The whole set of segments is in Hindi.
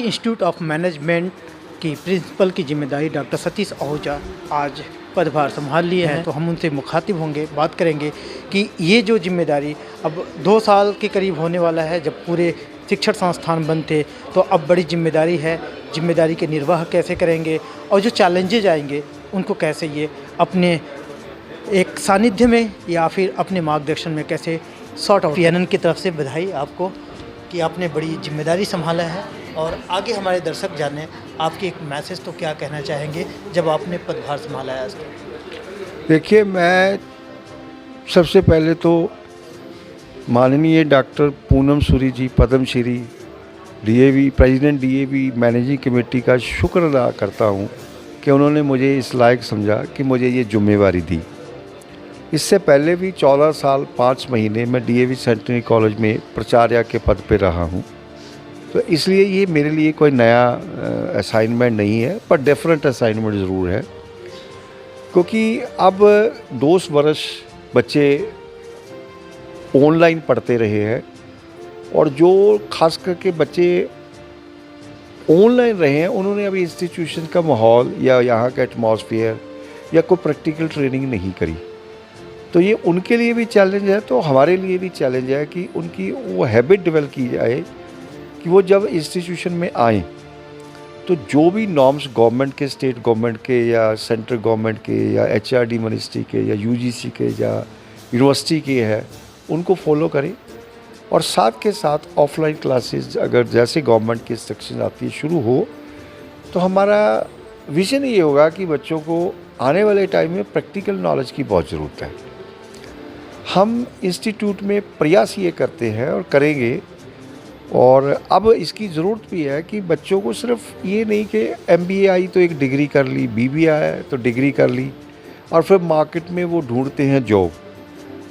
इंस्टीट्यूट ऑफ मैनेजमेंट की प्रिंसिपल की जिम्मेदारी डॉक्टर सतीश आहूजा आज पदभार संभाल लिए हैं, तो हम उनसे मुखातिब होंगे, बात करेंगे कि ये जो जिम्मेदारी अब 2 साल के करीब होने वाला है जब पूरे शिक्षण संस्थान बंद थे, तो अब बड़ी जिम्मेदारी है। जिम्मेदारी के निर्वाह कैसे करेंगे और जो चैलेंजेज आएंगे उनको कैसे ये अपने एक सानिध्य में या फिर अपने मार्गदर्शन में कैसे सॉर्ट आउट। PNN की तरफ से बधाई आपको कि आपने बड़ी जिम्मेदारी संभाला है। और आगे हमारे दर्शक जाने आपकी एक मैसेज तो क्या कहना चाहेंगे जब आपने पदभार संभाला है? देखिए, मैं सबसे पहले तो माननीय doctor Poonam Suri ji, Padma Shri, DAV president, DAV managing committee का शुक्र अदा करता हूँ कि उन्होंने मुझे इस लायक समझा कि मुझे ये जिम्मेवारी दी। इससे पहले भी 14 साल 5 महीने मैं DAV सेंटनरी कॉलेज में प्राचार्य के पद पर रहा हूँ, तो इसलिए ये मेरे लिए कोई नया असाइनमेंट नहीं है, पर डिफरेंट असाइनमेंट ज़रूर है। क्योंकि अब 2 वर्ष बच्चे ऑनलाइन पढ़ते रहे हैं, और जो खास करके बच्चे ऑनलाइन रहे हैं उन्होंने अभी इंस्टीट्यूशन का माहौल या यहाँ का एटमॉस्फेयर या कोई प्रैक्टिकल ट्रेनिंग नहीं करी, तो ये उनके लिए भी चैलेंज है, तो हमारे लिए भी चैलेंज है कि उनकी वो हैबिट डेवलप की जाए कि वो जब इंस्टीट्यूशन में आएँ तो जो भी नॉर्म्स गवर्नमेंट के, स्टेट गवर्नमेंट के या सेंट्रल गवर्नमेंट के या HRD मिनिस्ट्री के या UGC के या यूनिवर्सिटी के हैं उनको फॉलो करें, और साथ के साथ ऑफलाइन क्लासेस अगर जैसे गवर्नमेंट की इंस्ट्रक्शन आती है शुरू हो, तो हमारा विज़न ये होगा कि बच्चों को आने वाले टाइम में प्रैक्टिकल नॉलेज की बहुत ज़रूरत है। हम इंस्टीट्यूट में प्रयास ये करते हैं और करेंगे, और अब इसकी ज़रूरत भी है कि बच्चों को सिर्फ ये नहीं कि MBA आई तो एक डिग्री कर ली, BBA आया तो डिग्री कर ली, और फिर मार्केट में वो ढूंढते हैं जॉब,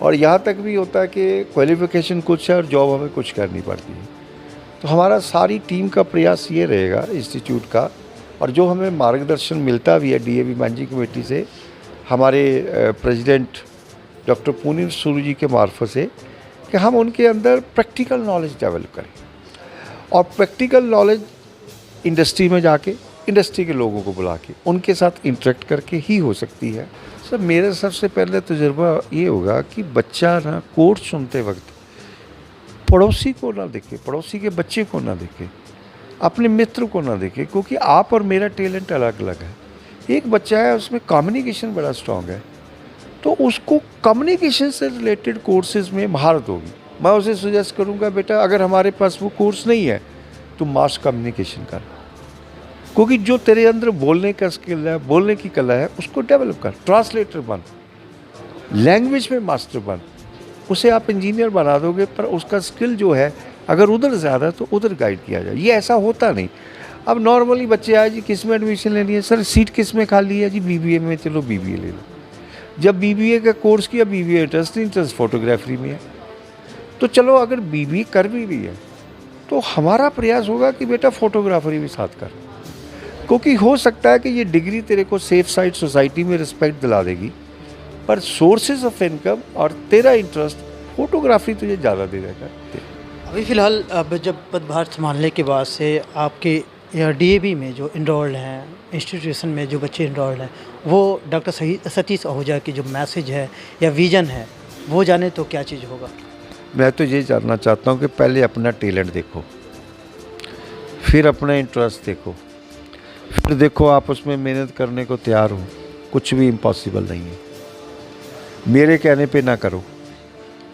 और यहाँ तक भी होता है कि क्वालिफ़िकेशन कुछ है और जॉब हमें कुछ करनी पड़ती है। तो हमारा सारी टीम का प्रयास ये रहेगा इंस्टीट्यूट का, और जो हमें मार्गदर्शन मिलता भी है DAV मैनेजिंग कमेटी से, हमारे प्रेसिडेंट डॉक्टर पूनम सूरी जी के मार्फत से, कि हम उनके अंदर प्रैक्टिकल नॉलेज डेवलप करें, और प्रैक्टिकल नॉलेज इंडस्ट्री में जाके इंडस्ट्री के लोगों को बुला के उनके साथ इंटरेक्ट करके ही हो सकती है। सर, मेरा सबसे पहले तजुर्बा ये होगा कि बच्चा ना कोर्स सुनते वक्त पड़ोसी को ना देखे, पड़ोसी के बच्चे को ना देखे, अपने मित्र को ना देखे, क्योंकि आप और मेरा टैलेंट अलग अलग है। एक बच्चा है उसमें कम्युनिकेशन बड़ा स्ट्रॉन्ग है, तो उसको कम्युनिकेशन से रिलेटेड कोर्सेज में महारत होगी। मैं उसे सजेस्ट करूंगा, बेटा अगर हमारे पास वो कोर्स नहीं है तो मास कम्युनिकेशन कर, क्योंकि जो तेरे अंदर बोलने का स्किल है, बोलने की कला है, उसको डेवलप कर। ट्रांसलेटर बन, लैंग्वेज में मास्टर बन, उसे आप इंजीनियर बना दोगे, पर उसका स्किल जो है अगर उधर ज़्यादा तो उधर गाइड किया जाए। ये ऐसा होता नहीं। अब नॉर्मली बच्चे आए जी किस में एडमिशन लेनी है, सर सीट किस में खाली है जी, BBA में, चलो BBA ले लो। जब BBA का कोर्स किया, BBA इंटरेस्ट फोटोग्राफी में है, तो चलो अगर BBA कर भी रही है तो हमारा प्रयास होगा कि बेटा फोटोग्राफरी भी साथ कर, क्योंकि हो सकता है कि ये डिग्री तेरे को सेफ साइड सोसाइटी में रिस्पेक्ट दिला देगी, पर सोर्सेज ऑफ इनकम और तेरा इंटरेस्ट फोटोग्राफी तुझे ज़्यादा दे देगा। अभी फ़िलहाल अब जब पदभार संभालने के बाद से आपके DAV में जो इनरोल्ड हैं, इंस्टीट्यूशन में जो बच्चे इनरोल्ड हैं, वो डॉक्टर सतीश आहूजा की जो मैसेज है या विज़न है वो जाने तो क्या चीज़ होगा? मैं तो ये जानना चाहता हूँ कि पहले अपना टैलेंट देखो, फिर अपना इंटरेस्ट देखो, फिर देखो आप उसमें मेहनत करने को तैयार हो। कुछ भी इम्पॉसिबल नहीं है। मेरे कहने पे ना करो,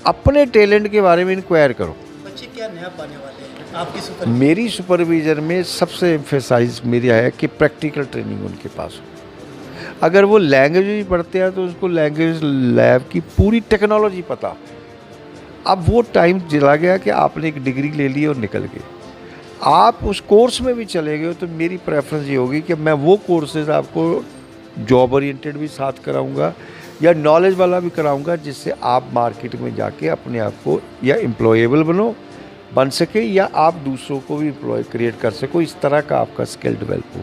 अपने टैलेंट के बारे में इंक्वायर करो। बच्चे क्या नया पाने वाले हैं आपकी मेरी सुपरविजन में सबसे एम्फेसाइज मेरी है कि प्रैक्टिकल ट्रेनिंग उनके पास हो। अगर वो लैंग्वेज भी पढ़ते हैं तो उसको लैंग्वेज लैब की पूरी टेक्नोलॉजी पता। अब वो टाइम चला गया कि आपने एक डिग्री ले ली और निकल गए। आप उस कोर्स में भी चले गए तो मेरी प्रेफरेंस ये होगी कि मैं वो कोर्सेज आपको जॉब ओरिएंटेड भी साथ कराऊंगा या नॉलेज वाला भी कराऊंगा, जिससे आप मार्केट में जाके अपने आप को या एम्प्लॉयबल बन सके या आप दूसरों को भी एम्प्लॉय क्रिएट कर सको। इस तरह का आपका स्किल डेवलप हो।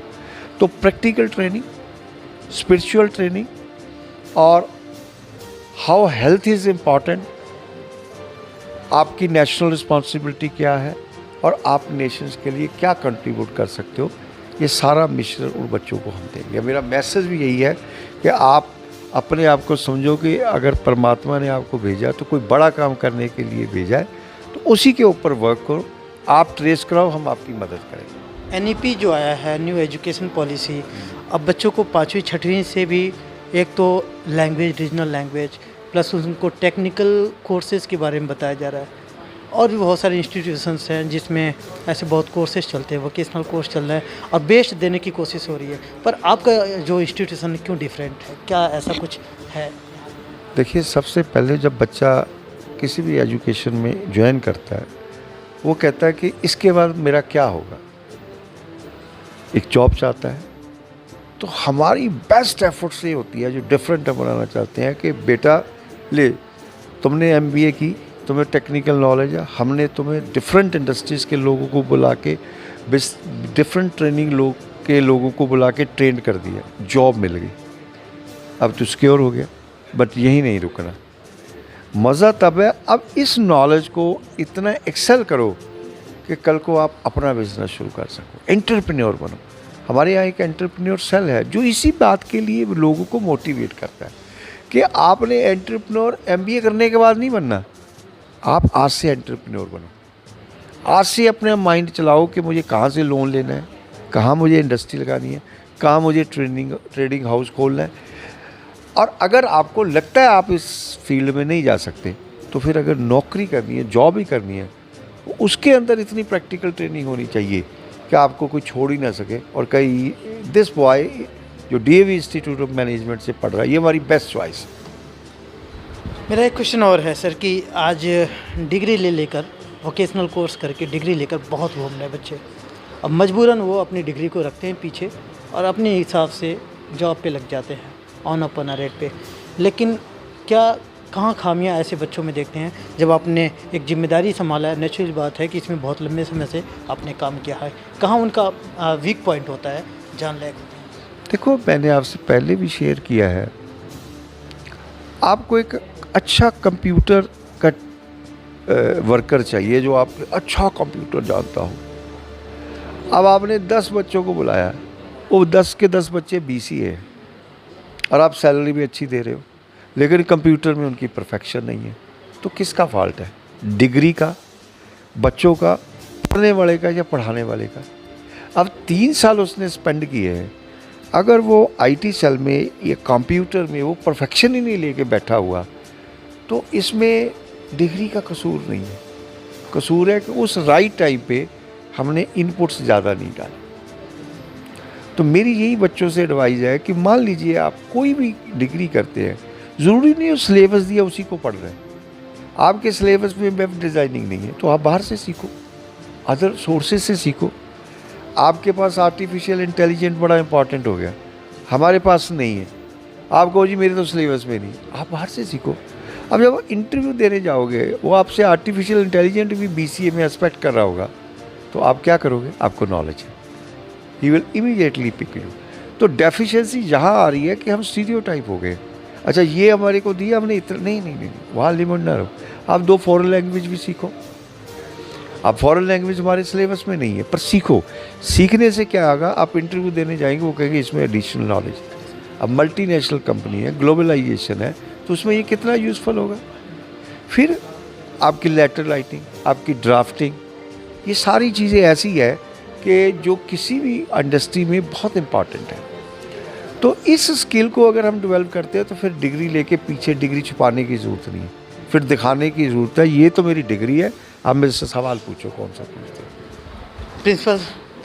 तो प्रैक्टिकल ट्रेनिंग, स्पिरिचुअल ट्रेनिंग, और हाउ हेल्थ इज़ इम्पॉर्टेंट, आपकी नेशनल रिस्पॉन्सिबिलिटी क्या है, और आप नेशंस के लिए क्या कंट्रीब्यूट कर सकते हो, ये सारा मिश्रण उन बच्चों को हम देंगे। मेरा मैसेज भी यही है कि आप अपने आप को समझो कि अगर परमात्मा ने आपको भेजा तो कोई बड़ा काम करने के लिए भेजा है, तो उसी के ऊपर वर्क करो, आप ट्रेस कराओ, हम आपकी मदद करेंगे। एनईपी जो आया है, न्यू एजुकेशन पॉलिसी, अब बच्चों को 5वीं 6वीं से भी एक तो लैंग्वेज, रीजनल लैंग्वेज, प्लस उनको टेक्निकल कोर्सेज़ के बारे में बताया जा रहा है। और भी बहुत सारे इंस्टीट्यूशंस हैं जिसमें ऐसे बहुत कोर्सेज चलते हैं, वोकेशनल कोर्स चल रहा है और बेस्ट देने की कोशिश हो रही है। पर आपका जो इंस्टीट्यूशन क्यों डिफरेंट है, क्या ऐसा कुछ है? देखिए, सबसे पहले जब बच्चा किसी भी एजुकेशन में ज्वाइन करता है, वो कहता है कि इसके बाद मेरा क्या होगा, एक जॉब चाहता है। तो हमारी बेस्ट एफर्ट्स ये होती है, जो डिफरेंट बनाना चाहते हैं, कि बेटा ले, तुमने MBA की, तुम्हें टेक्निकल नॉलेज है, हमने तुम्हें डिफरेंट इंडस्ट्रीज़ के लोगों को बुला के, डिफरेंट ट्रेनिंग लोगों को बुला के ट्रेन कर दिया, जॉब मिल गई, अब तो सिक्योर हो गया। बट यही नहीं रुकना, मज़ा तब है अब इस नॉलेज को इतना एक्सेल करो कि कल को आप अपना बिजनेस शुरू कर सको, एंटरप्रेन्योर बनो। हमारे यहाँ एक एंटरप्रेन्योर सेल है जो इसी बात के लिए लोगों को मोटिवेट करता है कि आपने एंटरप्रेन्योर MBA करने के बाद नहीं बनना, आप आज से एंटरप्रेन्योर बनो। आज से अपने माइंड चलाओ कि मुझे कहाँ से लोन लेना है, कहाँ मुझे इंडस्ट्री लगानी है, कहाँ मुझे ट्रेडिंग हाउस खोलना है। और अगर आपको लगता है आप इस फील्ड में नहीं जा सकते, तो फिर अगर नौकरी करनी है, जॉब ही करनी है, उसके अंदर इतनी प्रैक्टिकल ट्रेनिंग होनी चाहिए कि आपको कोई छोड़ ही ना सके। और कई दिस बॉय जो DAV इंस्टीट्यूट ऑफ मैनेजमेंट से पढ़ रहा है, ये हमारी बेस्ट चॉइस है। मेरा एक क्वेश्चन और है सर कि आज डिग्री ले लेकर, वोकेशनल कोर्स करके डिग्री लेकर बहुत घूम रहे हैं बच्चे। अब मजबूरन वो अपनी डिग्री को रखते हैं पीछे और अपने हिसाब से जॉब पे लग जाते हैं ऑन अपन रेट पे। लेकिन क्या कहाँ खामियां ऐसे बच्चों में देखते हैं जब आपने एक जिम्मेदारी संभाला है? नेचुरल बात है कि इसमें बहुत लंबे समय से आपने काम किया है, कहाँ उनका वीक पॉइंट होता है, जान लायक होते हैं? देखो, मैंने आपसे पहले भी शेयर किया है, आपको एक अच्छा कंप्यूटर का वर्कर चाहिए जो आप अच्छा कंप्यूटर जानता हो। अब आपने 10 बच्चों को बुलाया, वो 10 के 10 बच्चे BCA हैं और आप सैलरी भी अच्छी दे रहे हो, लेकिन कंप्यूटर में उनकी परफेक्शन नहीं है, तो किसका फॉल्ट है? डिग्री का, बच्चों का, पढ़ने वाले का या पढ़ाने वाले का? अब 3 साल उसने स्पेंड किए हैं, अगर वो IT सेल में या कंप्यूटर में वो परफेक्शन ही नहीं लेके बैठा हुआ, तो इसमें डिग्री का कसूर नहीं है। कसूर है कि उस राइट टाइम पे हमने इनपुट्स ज़्यादा नहीं डाले। तो मेरी यही बच्चों से एडवाइस है कि मान लीजिए आप कोई भी डिग्री करते हैं, ज़रूरी नहीं हो सिलेबस दिया उसी को पढ़ रहे हैं। आपके सिलेबस में वेब डिज़ाइनिंग नहीं है, तो आप बाहर से सीखो, अदर सोर्सेज से सीखो। आपके पास आर्टिफिशियल इंटेलिजेंस बड़ा इंपॉर्टेंट हो गया, हमारे पास नहीं है। आप कहो जी मेरे तो सिलेबस में नहीं, आप बाहर से सीखो। अब जब इंटरव्यू देने जाओगे, वो आपसे आर्टिफिशियल इंटेलिजेंस भी BCA में एक्सपेक्ट कर रहा होगा, तो आप क्या करोगे? आपको नॉलेज है, he will immediately pick you. तो डेफिशिएंसी यहाँ आ रही है कि हम स्टीरियोटाइप हो गए। अच्छा, ये हमारे को दिया हमने इतना, नहीं, वहाँ लिमिट ना रहो। आप 2 फॉरेन लैंग्वेज भी सीखो। आप फॉरेन लैंग्वेज हमारे सिलेबस में नहीं है, पर सीखो। सीखने से क्या होगा, आप इंटरव्यू देने जाएंगे, वो कहेंगे इसमें एडिशनल नॉलेज है। अब मल्टीनेशनल कंपनी है, ग्लोबलाइजेशन है, तो उसमें ये कितना यूज़फुल होगा। फिर आपकी लेटर राइटिंग, आपकी ड्राफ्टिंग, ये सारी चीज़ें ऐसी है कि जो किसी भी इंडस्ट्री में बहुत इम्पॉर्टेंट है। तो इस स्किल को अगर हम डेवलप करते हैं, तो फिर डिग्री लेके पीछे डिग्री छुपाने की ज़रूरत नहीं है, फिर दिखाने की ज़रूरत है, ये तो मेरी डिग्री है, आप मेरे से सवाल पूछो, कौन सा पूछते हो। प्रिंसिपल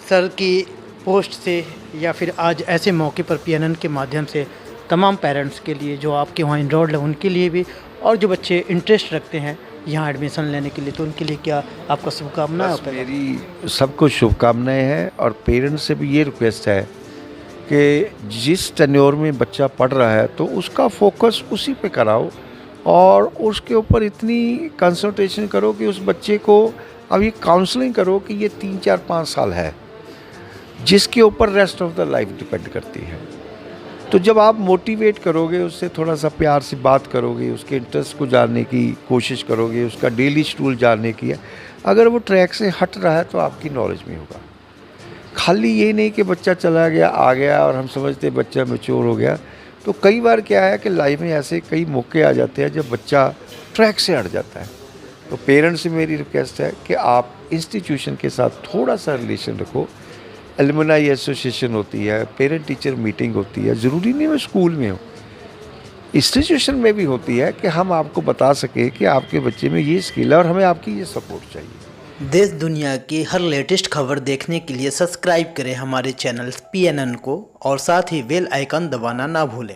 सर की पोस्ट से या फिर आज ऐसे मौके पर PNN के माध्यम से तमाम पेरेंट्स के लिए जो आपके वहाँ इनरोल्ड है उनके लिए भी, और जो बच्चे इंटरेस्ट रखते हैं यहाँ एडमिशन लेने के लिए, तो उनके लिए क्या आपका शुभकामनाएं है? मेरी सबको शुभकामनाएं हैं, और पेरेंट्स से भी ये रिक्वेस्ट है कि जिस टेन्योर में बच्चा पढ़ रहा है तो उसका फोकस उसी पे कराओ, और उसके ऊपर इतनी कंसंट्रेशन करो कि उस बच्चे को अब ये काउंसलिंग करो कि ये 3, 4, 5 साल है जिसके ऊपर rest of the life depend करती है। तो जब आप मोटिवेट करोगे, उससे थोड़ा सा प्यार से बात करोगे, उसके इंटरेस्ट को जानने की कोशिश करोगे, उसका डेली शेड्यूल जानने की है, अगर वो ट्रैक से हट रहा है तो आपकी नॉलेज में होगा। खाली ये नहीं कि बच्चा चला गया आ गया और हम समझते बच्चा मैच्योर हो गया। तो कई बार क्या है कि लाइफ में ऐसे कई मौके आ जाते हैं जब बच्चा ट्रैक से हट जाता है। तो पेरेंट्स से मेरी रिक्वेस्ट है कि आप इंस्टीट्यूशन के साथ थोड़ा सा रिलेशन रखो। एलुमनाई एसोसिएशन होती है, पेरेंट टीचर मीटिंग होती है, ज़रूरी नहीं मैं स्कूल में हूँ, इंस्टीट्यूशन में भी होती है कि हम आपको बता सकें कि आपके बच्चे में ये स्किल है और हमें आपकी ये सपोर्ट चाहिए। देश दुनिया की हर लेटेस्ट खबर देखने के लिए सब्सक्राइब करें हमारे चैनल PNN को और साथ ही बेल आइकन दबाना ना भूलें।